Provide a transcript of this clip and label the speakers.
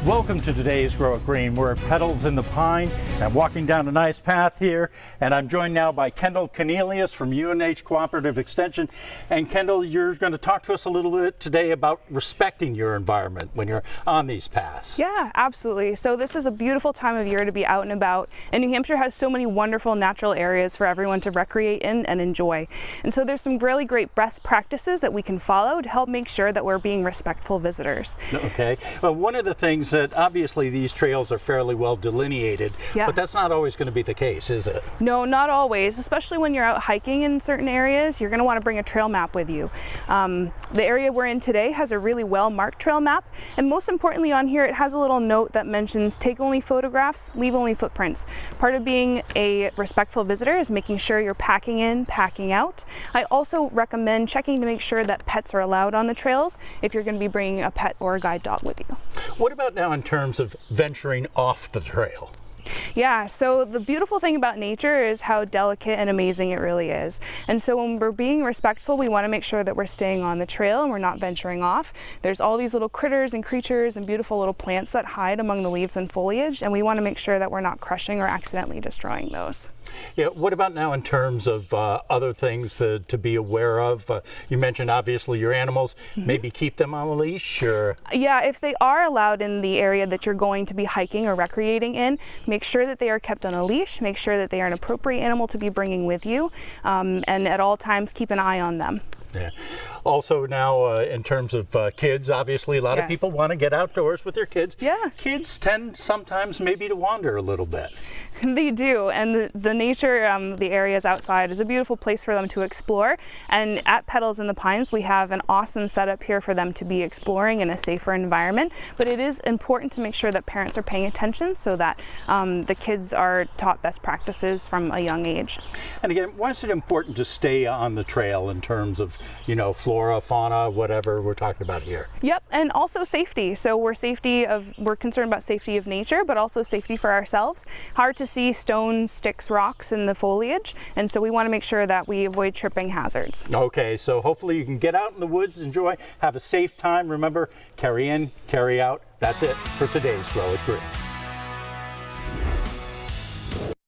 Speaker 1: Welcome to today's Grow It Green. We're at Petals in the Pine. I'm walking down a nice path here, and I'm joined now by Kendall Cornelius from UNH Cooperative Extension. And Kendall, you're going to talk to us a little bit today about respecting your environment when you're on these paths.
Speaker 2: Yeah, absolutely. So this is a beautiful time of year to be out and about, and New Hampshire has so many wonderful natural areas for everyone to recreate in and enjoy. And so there's some really great best practices that we can follow to help make sure that we're being respectful visitors.
Speaker 1: Okay. Well, one of the things that obviously these trails are fairly well delineated, but that's not always going to be the case, is it?
Speaker 2: No, not always. Especially when you're out hiking in certain areas, you're going to want to bring a trail map with you. The area we're in today has a really well marked trail map, and most importantly on here it has a little note that mentions take only photographs, leave only footprints. Part of being a respectful visitor is making sure you're packing in, packing out. I also recommend checking to make sure that pets are allowed on the trails if you're going to be bringing a pet or a guide dog with you.
Speaker 1: What about now in terms of venturing off the trail?
Speaker 2: Yeah, so the beautiful thing about nature is how delicate and amazing it really is. And so when we're being respectful, we want to make sure that we're staying on the trail and we're not venturing off. There's all these little critters and creatures and beautiful little plants that hide among the leaves and foliage, and we want to make sure that we're not crushing or accidentally destroying those.
Speaker 1: Yeah, what about now in terms of other things to be aware of? You mentioned obviously your animals, maybe keep them on a leash? Or...
Speaker 2: Yeah, if they are allowed in the area that you're going to be hiking or recreating in, make sure that they are kept on a leash, make sure that they are an appropriate animal to be bringing with you, and at all times keep an eye on them.
Speaker 1: Yeah. Also now in terms of kids, obviously a lot of people want to get outdoors with their kids.
Speaker 2: Yeah.
Speaker 1: Kids tend sometimes maybe to wander a little bit.
Speaker 2: They do, and the nature, the areas outside is a beautiful place for them to explore. And at Petals in the Pines, we have an awesome setup here for them to be exploring in a safer environment. But it is important to make sure that parents are paying attention so that the kids are taught best practices from a young age.
Speaker 1: And again, why is it important to stay on the trail in terms of, you know, flora, fauna, whatever we're talking about here?
Speaker 2: Yep, and also safety. So we're concerned about safety of nature, but also safety for ourselves. Hard to see stones, sticks, rocks in the foliage, and so we want to make sure that we avoid tripping hazards.
Speaker 1: Okay, so hopefully you can get out in the woods, enjoy, have a safe time. Remember, carry in, carry out. That's it for today's Grow It Green.